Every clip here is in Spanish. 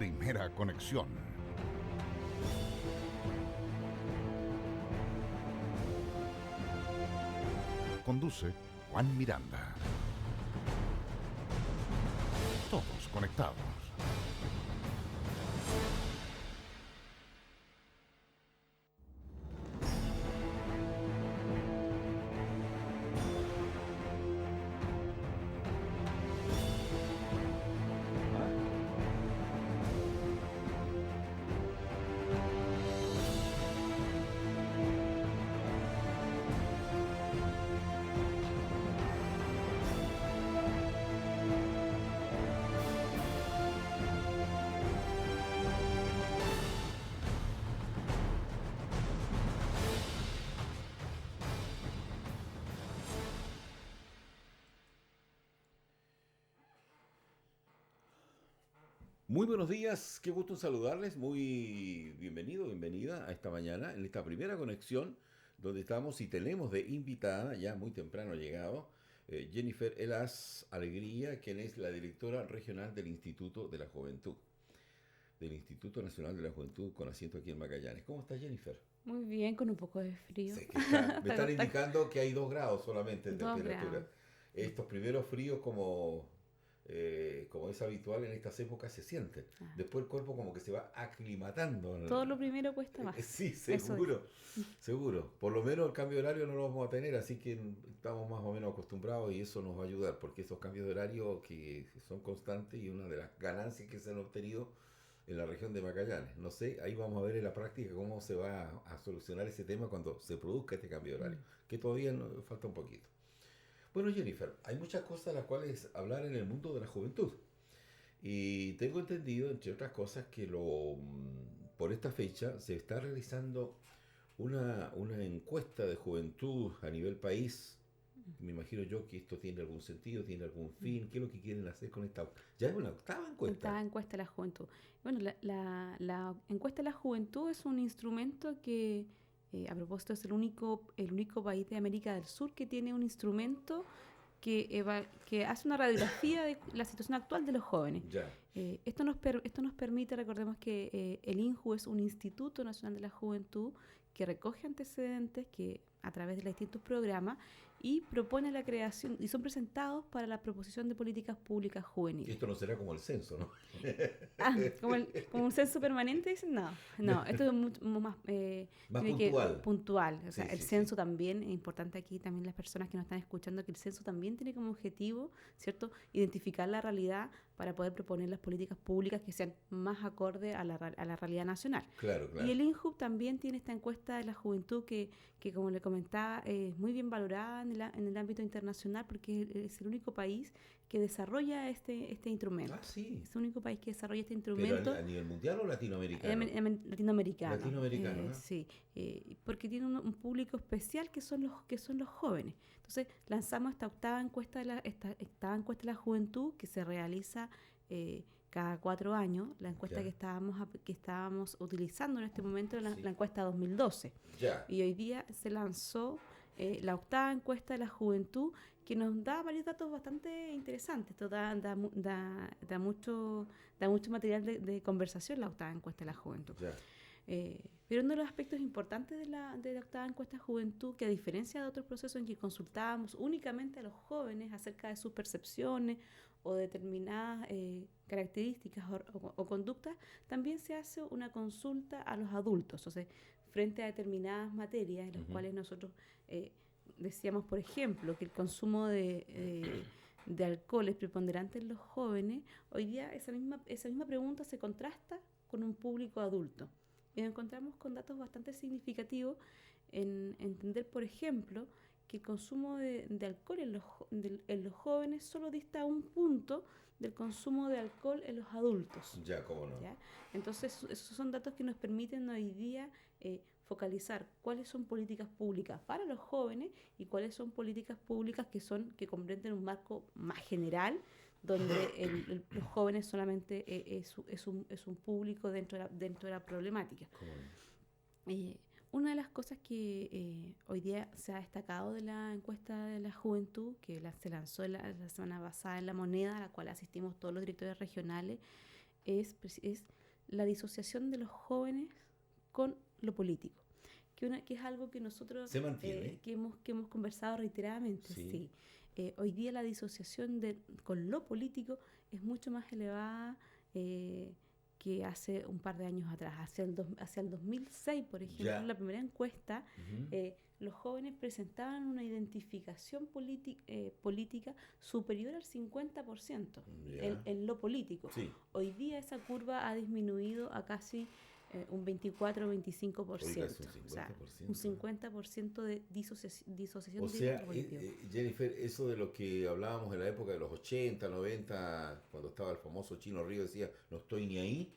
Primera Conexión. Conduce Juan Miranda. Todos conectados. Muy buenos días, qué gusto en saludarles, muy bienvenida a esta mañana, en esta primera conexión, donde estamos y tenemos de invitada, ya muy temprano llegado, Jennifer Elas Alegría, quien es la directora regional del Instituto de la Juventud, del Instituto Nacional de la Juventud, con asiento aquí en Magallanes. ¿Cómo está, Jennifer? Muy bien, con un poco de frío. Sé que me están indicando que hay 2 grados solamente de 2 grados. temperatura. Estos primeros fríos, como es habitual en estas épocas, se sienten. Ah, Después el cuerpo como que se va aclimatando. todo lo primero cuesta más. Sí, Eso seguro, seguro. Por lo menos el cambio de horario no lo vamos a tener, así que estamos más o menos acostumbrados y eso nos va a ayudar, porque esos cambios de horario que son constantes y una de las ganancias que se han obtenido en la región de Magallanes. No sé, ahí vamos a ver en la práctica cómo se va a solucionar ese tema cuando se produzca este cambio de horario, que todavía falta un poquito. Bueno, Jennifer, hay muchas cosas de las cuales hablar en el mundo de la juventud. Y tengo entendido, entre otras cosas, que por esta fecha se está realizando una encuesta de juventud a nivel país. Me imagino yo que esto tiene algún sentido, tiene algún fin. ¿Qué es lo que quieren hacer con esta? Ya es una octava Octava encuesta. encuesta de la juventud. Bueno, la encuesta de la juventud es un instrumento que, a propósito, es el único país de América del Sur que tiene un instrumento que hace una radiografía de la situación actual de los jóvenes. Ya. Esto nos permite, recordemos que el INJU es un Instituto Nacional de la Juventud que recoge antecedentes que a través de distintos programas y propone la creación, y son presentados para la proposición de políticas públicas Que juveniles. esto no será como el censo, ¿no? Ah, como un censo permanente, dicen, no, esto es mucho más, Más tiene que puntual. puntual, o sea, Sí, el sí, sí. censo también, es importante aquí también las personas que nos están escuchando, que el censo también tiene como objetivo, ¿cierto?, identificar la realidad para poder proponer las políticas públicas que sean más acorde a la realidad nacional. Claro, Y claro. el INJUB también tiene esta encuesta de la juventud que como le comentaba, es muy bien valorada en el ámbito internacional porque es el único país que desarrolla este instrumento. Ah, sí. Es el único país que desarrolla este Pero instrumento a nivel mundial o latinoamericano. latinoamericano. Latinoamericano, ¿eh? Sí, porque tiene un público especial que son los jóvenes. Entonces lanzamos esta octava encuesta esta octava encuesta de la juventud que se realiza cada 4 años. La encuesta Ya. que estábamos utilizando en este momento es Sí. la encuesta 2012. Ya. Y hoy día se lanzó la octava encuesta de la juventud que nos da varios datos bastante interesantes. Esto da mucho material de conversación la octava encuesta de la juventud. Ya. Pero uno de los aspectos importantes de la octava encuesta de juventud, que a diferencia de otros procesos en que consultábamos únicamente a los jóvenes acerca de sus percepciones o determinadas características o conductas, también se hace una consulta a los adultos, o sea, frente a determinadas materias en las cuales nosotros decíamos, por ejemplo, que el consumo de alcohol es preponderante en los jóvenes. Hoy día esa misma pregunta se contrasta con un público adulto. Y nos encontramos con datos bastante significativos en entender, por ejemplo, que el consumo de alcohol en los jóvenes solo dista un punto del consumo de alcohol en los adultos. Ya, cómo no. ¿Ya? Entonces, esos son datos que nos permiten hoy día focalizar cuáles son políticas públicas para los jóvenes y cuáles son políticas públicas que comprenden un marco más general, donde los jóvenes solamente es un público dentro de la problemática. ¿Cómo no? Una de las cosas que hoy día se ha destacado de la encuesta de la juventud, que se lanzó la semana pasada en La Moneda, a la cual asistimos todos los directores regionales, es la disociación de los jóvenes con lo político, que es algo que nosotros ¿Se mantiene? que hemos conversado reiteradamente. Sí. Sí. Hoy día la disociación con lo político es mucho más elevada que hace un par de años atrás. Hacia el 2006, por ejemplo, Ya. la primera encuesta, Ujú. los jóvenes presentaban una identificación política superior al 50% Ya. en lo político. Sí. Hoy día esa curva ha disminuido a casi un 24 o 25%. Oiga, es un O sea, 50%. un 50% de disociación O de sea, lo político. Jennifer, eso de lo que hablábamos en la época de los 80, 90, cuando estaba el famoso Chino Río, decía, no estoy ni ahí,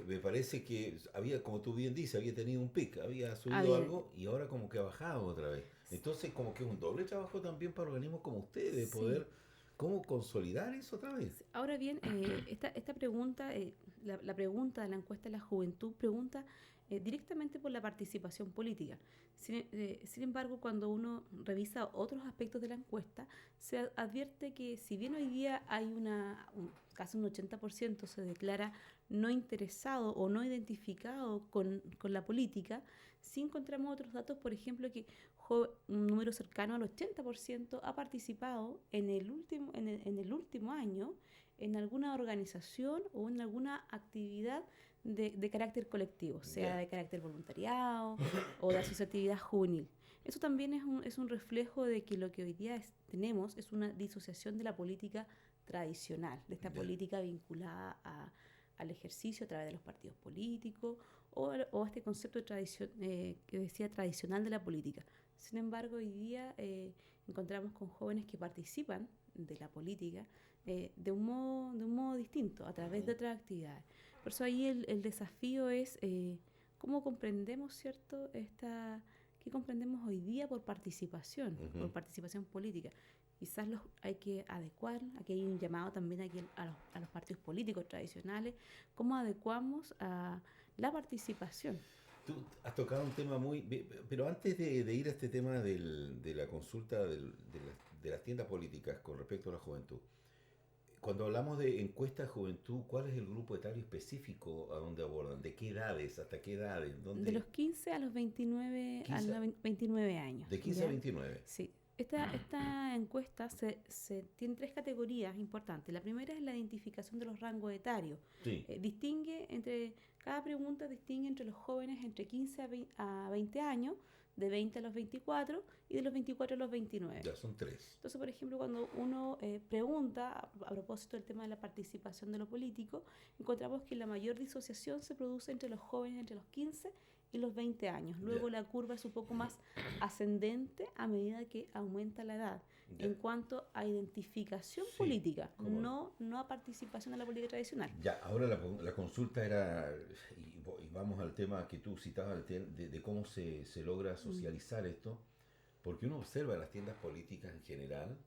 me parece que había, como tú bien dices, había tenido un pic, había subido Había- algo y ahora como que ha bajado otra vez. Entonces como que es un doble trabajo también para organismos como ustedes, de Sí. poder, ¿cómo consolidar eso otra vez? Ahora bien, esta pregunta, la pregunta de la encuesta de la juventud, pregunta directamente por la participación política. Sin embargo, cuando uno revisa otros aspectos de la encuesta, se advierte que si bien hoy día hay casi un 80% se declara no interesado o no identificado con la política, sí encontramos otros datos, por ejemplo, que un número cercano al 80% ha participado en el último año en alguna organización o en alguna actividad de carácter colectivo, sea Ya. de carácter voluntariado o de asociatividad juvenil. Eso también es un reflejo de que lo que hoy día tenemos es una disociación de la política tradicional, de esta Ya. política vinculada al ejercicio a través de los partidos políticos o a este concepto que decía tradicional de la política. Sin embargo, hoy día encontramos con jóvenes que participan de la política de un modo distinto, a través de otras actividades. Por eso ahí el desafío es cómo comprendemos, ¿cierto?, qué comprendemos hoy día por participación, Ujú. por participación política. Quizás hay que adecuar, aquí hay un llamado también aquí a los partidos políticos tradicionales, cómo adecuamos a la participación. Tú has tocado un tema Pero antes de ir a este tema de la consulta de las tiendas políticas con respecto a la juventud, cuando hablamos de encuesta de juventud, ¿cuál es el grupo etario específico a donde abordan? ¿De qué edades? ¿Hasta qué edades? ¿Dónde? De los 15 a los 29, 15 29 años. De 15 ¿ya? a 29. Sí. Esta encuesta tiene tres categorías importantes. La primera es la identificación de los rangos etarios. Sí. Cada pregunta distingue entre los jóvenes entre 15 a 20 años, de 20 a los 24 y de los 24 a los 29. Ya son 3. Entonces, por ejemplo, cuando uno pregunta a propósito del tema de la participación de lo político, encontramos que la mayor disociación se produce entre los jóvenes entre los 15 y los 20 años. Luego Ya. la curva es un poco más ascendente a medida que aumenta la edad. Ya. En cuanto a identificación Sí, política, cómo no a participación en la política tradicional. Ya, ahora la consulta era, y vamos al tema que tú citabas, de cómo se logra socializar esto, porque uno observa en las tiendas políticas en general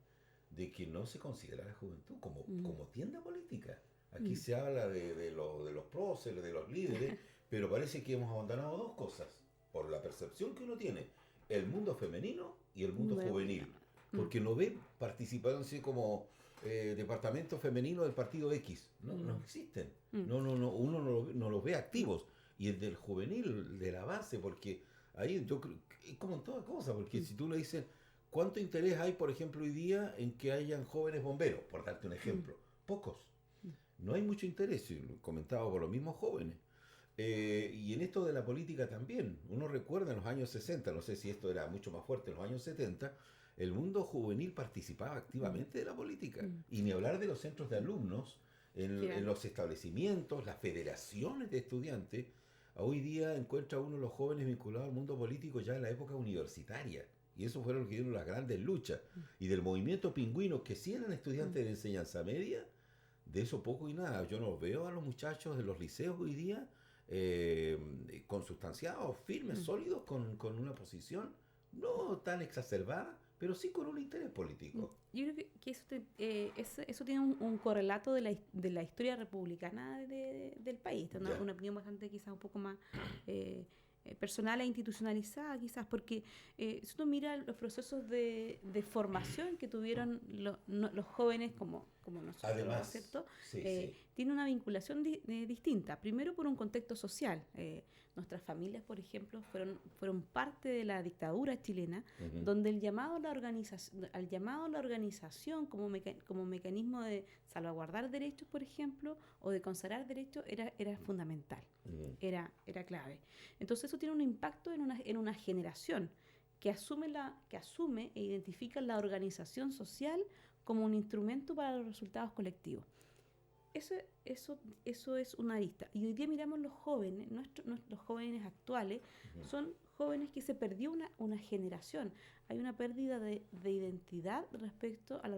de que no se considera la juventud como tienda política. Aquí se habla de los próceres, de los líderes, pero parece que hemos abandonado dos cosas, por la percepción que uno tiene, el mundo femenino y el mundo Bueno, juvenil, porque no ve participación así como departamento femenino del partido X, no existen, uno no los ve activos, y el del juvenil, de la base, porque ahí yo creo que es como en toda cosa, porque si tú le dices, ¿cuánto interés hay, por ejemplo, hoy día en que hayan jóvenes bomberos? Por darte un ejemplo, pocos. No hay mucho interés, y lo comentaba por los mismos jóvenes. Y en esto de la política también, uno recuerda en los años 60, no sé si esto era mucho más fuerte en los años 70, el mundo juvenil participaba activamente de la política. Y ni hablar de los centros de alumnos, en los establecimientos, las federaciones de estudiantes. Hoy día encuentra uno los jóvenes vinculados al mundo político ya en la época universitaria. Y eso fueron los que dieron las grandes luchas. Y del movimiento pingüino, que sí eran estudiantes de enseñanza media, de eso poco y nada. Yo no veo a los muchachos de los liceos hoy día consustanciados, firmes, sólidos, con una posición no tan exacerbada, pero sí con un interés político. Yo creo que eso tiene un correlato de la historia republicana del país. Una opinión bastante quizás un poco más personal e institucionalizada, quizás, porque si uno mira los procesos de formación que tuvieron los jóvenes como nosotros, Además, ¿cierto? sí. tiene una vinculación distinta. Primero por un contexto social. Nuestras familias, por ejemplo, fueron parte de la dictadura chilena, donde el llamado a la organización como mecanismo de salvaguardar derechos, por ejemplo, o de consagrar derechos, era fundamental, era clave. Entonces eso tiene un impacto en una generación que asume e identifica la organización social como un instrumento para los resultados colectivos. Eso es una arista. Y hoy día miramos los jóvenes, los jóvenes actuales, son jóvenes que se perdió una generación. Hay una pérdida de identidad respecto a la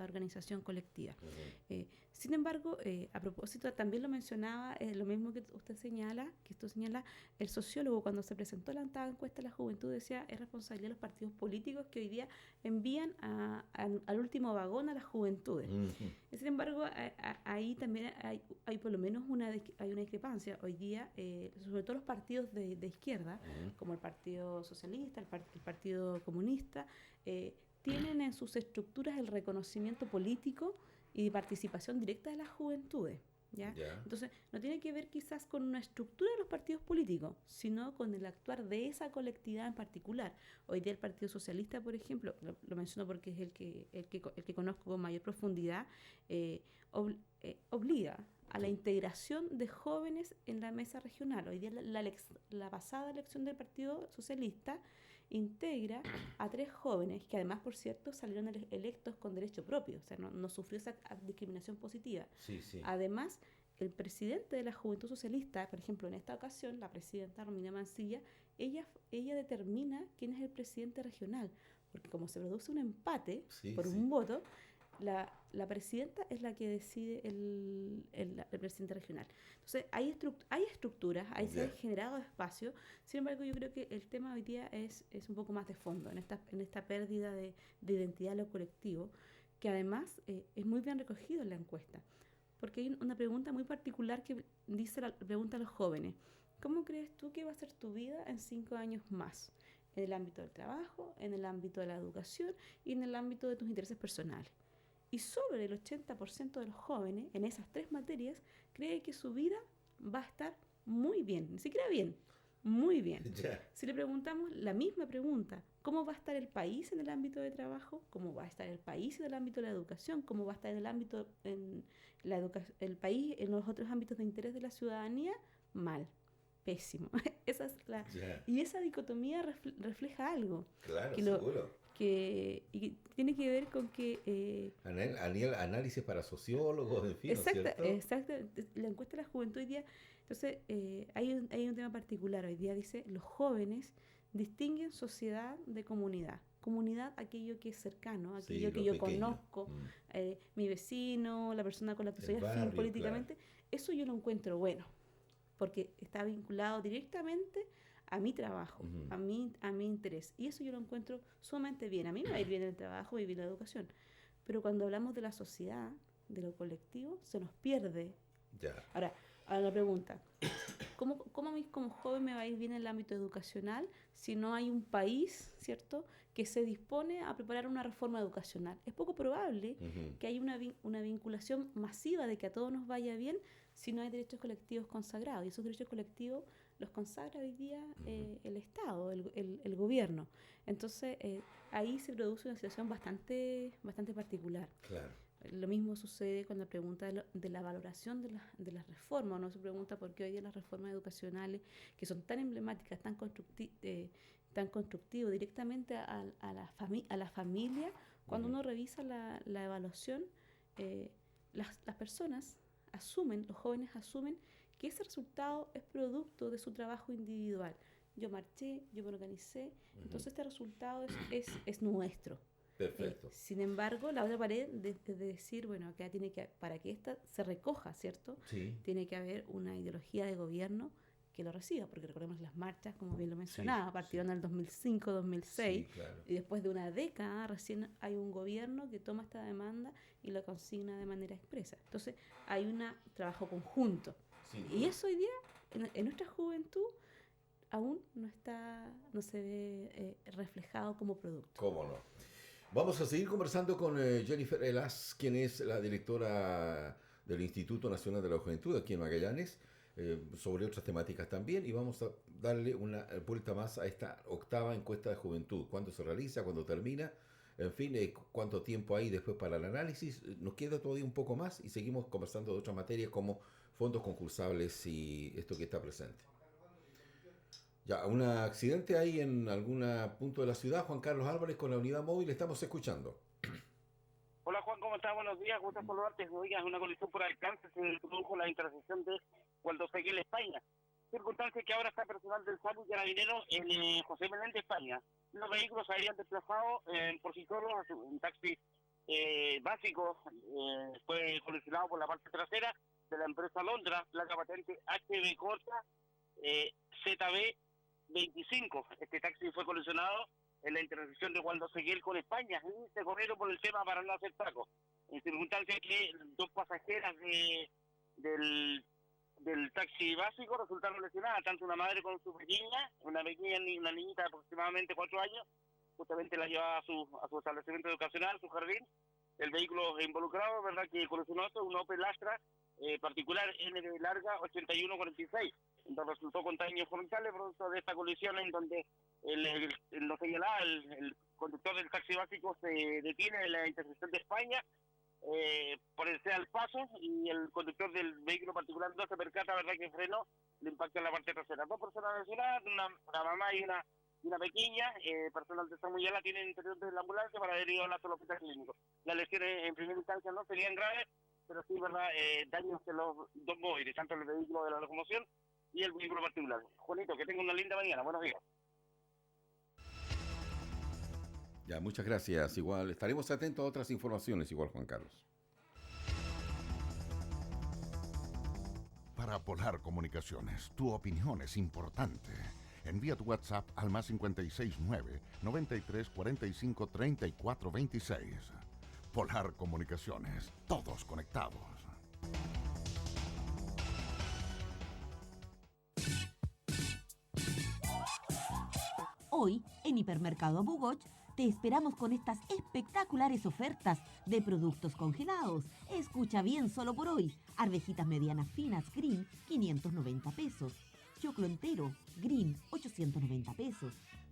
organización colectiva. Sin embargo, a propósito, también lo mencionaba, lo mismo que esto señala, el sociólogo cuando se presentó la encuesta de la juventud decía, es responsabilidad de los partidos políticos que hoy día envían al último vagón a las juventudes. Sin embargo, ahí también hay por lo menos hay una discrepancia. Hoy día, sobre todo los partidos de izquierda, como el Partido Socialista, el Partido Comunista, tienen en sus estructuras el reconocimiento político y de participación directa de las juventudes. ¿Ya? Entonces, no tiene que ver quizás con una estructura de los partidos políticos, sino con el actuar de esa colectividad en particular. Hoy día el Partido Socialista, por ejemplo, lo menciono porque es el que conozco con mayor profundidad, obliga a la integración de jóvenes en la mesa regional. Hoy día la pasada elección del Partido Socialista integra a 3 jóvenes que además, por cierto, salieron electos con derecho propio, o sea, no sufrió esa discriminación positiva. Sí. Además, el presidente de la Juventud Socialista, por ejemplo, en esta ocasión, la presidenta Romina Mancilla, ella determina quién es el presidente regional, porque como se produce un empate por un voto, la presidenta es la que decide el presidente regional. Entonces, hay estructuras, se han generado espacios. Sin embargo, yo creo que el tema hoy día es un poco más de fondo, en esta pérdida de identidad de lo colectivo, que además es muy bien recogido en la encuesta. Porque hay una pregunta muy particular que pregunta a los jóvenes. ¿Cómo crees tú que va a ser tu vida en 5 años más? En el ámbito del trabajo, en el ámbito de la educación y en el ámbito de tus intereses personales. Y sobre el 80% de los jóvenes en esas 3 materias cree que su vida va a estar muy bien, ni siquiera bien, muy bien. Si le preguntamos la misma pregunta, ¿cómo va a estar el país en el ámbito de trabajo? ¿Cómo va a estar el país en el ámbito de la educación? ¿Cómo va a estar el país en los otros ámbitos de interés de la ciudadanía? Mal, pésimo. Y esa dicotomía refleja algo. Claro, seguro. Y tiene que ver con que... análisis para sociólogos, en fin, Exacto. La encuesta de la juventud hoy día... Entonces, hay un tema particular. Hoy día dice, los jóvenes distinguen sociedad de comunidad. Comunidad, aquello que es cercano, aquello que yo conozco, mi vecino, la persona con la que soy afín políticamente. Claro. Eso yo lo encuentro bueno, porque está vinculado directamente a mi trabajo, a mi interés. Y eso yo lo encuentro sumamente bien. A mí me va a ir bien el trabajo y bien la educación. Pero cuando hablamos de la sociedad, de lo colectivo, se nos pierde. Ahora la pregunta, ¿cómo a mí como joven me va a ir bien en el ámbito educacional si no hay un país, ¿cierto?, que se dispone a preparar una reforma educacional? Es poco probable que haya una vinculación masiva de que a todos nos vaya bien si no hay derechos colectivos consagrados. Y esos derechos colectivos los consagra hoy día el Estado, el gobierno. Entonces, ahí se produce una situación bastante particular. Claro. Lo mismo sucede con la pregunta de la valoración de las reformas. Uno se pregunta por qué hoy día las reformas educacionales, que son tan emblemáticas, tan constructivas directamente a la familia, cuando uno revisa la evaluación, las personas los jóvenes asumen que ese resultado es producto de su trabajo individual. Yo marché, yo me organicé, entonces este resultado es nuestro. Perfecto. Sin embargo, la otra pared de decir, bueno, acá para que esta se recoja, ¿cierto? Sí. Tiene que haber una ideología de gobierno que lo reciba, porque recordemos las marchas, como bien lo mencionaba, partieron en el 2005, 2006, claro. Y después de una década recién hay un gobierno que toma esta demanda y la consigna de manera expresa. Entonces, hay un trabajo conjunto. Sí, y eso hoy día, en nuestra juventud, aún no se ve reflejado como producto. ¿Cómo no? Vamos a seguir conversando con Jennifer Elas, quien es la directora del Instituto Nacional de la Juventud aquí en Magallanes, sobre otras temáticas también, y vamos a darle una vuelta más a esta octava encuesta de juventud. ¿Cuándo se realiza? ¿Cuándo termina? En fin, cuánto tiempo hay después para el análisis. Nos queda todavía un poco más y seguimos conversando de otras materias como fondos concursables y esto que está presente. Ya, un accidente ahí en algún punto de la ciudad. Juan Carlos Álvarez con la unidad móvil, estamos escuchando. Hola Juan, ¿cómo estás? Buenos días, gusto saludarte. Oiga, una colisión por alcance se produjo en la intersección de Waldo Seguel, España. Circunstancia que ahora está personal del SAMU y Carabineros en José Menéndez, España. Los vehículos se habían desplazado por sí solos, un taxi básico fue colisionado por la parte trasera de la empresa Londra, placa patente HB corta ZB 25. Este taxi fue colisionado en la intersección de Waldo Seguel con España y se corrieron por el tema para no hacer taco. En circunstancia que dos pasajeras del taxi básico resultaron lesionadas, tanto una madre con su pequeña, una niñita de aproximadamente 4 años, justamente la llevaba a su establecimiento educacional, su jardín. El vehículo involucrado, verdad que colisionó un Opel Astra particular NB larga 8146, donde resultó con daños frontales producto de esta colisión, en donde lo señalaba, el conductor del taxi básico se detiene en la intersección de España, ponerse al paso, y el conductor del vehículo particular no se percata, verdad que frenó, le impacta en la parte trasera. 2 personas lesionadas, una mamá y una pequeña, personal de Samuyala tienen interior de la ambulancia para haber ido al hospital clínico. Las lesiones en primera instancia no serían graves, pero sí, verdad, daños en los dos móviles, tanto el vehículo de la locomoción y el vehículo particular. Juanito, que tenga una linda mañana, buenos días. Ya, muchas gracias. Igual estaremos atentos a otras informaciones, igual Juan Carlos. Para Polar Comunicaciones, tu opinión es importante. Envía tu WhatsApp al más 569 93 45 34 26. Polar Comunicaciones, todos conectados. Hoy, en Hipermercado Bugoch, te esperamos con estas espectaculares ofertas de productos congelados. Escucha bien, solo por hoy. Arvejitas medianas finas Green, 590 pesos. Choclo entero Green, 890 pesos.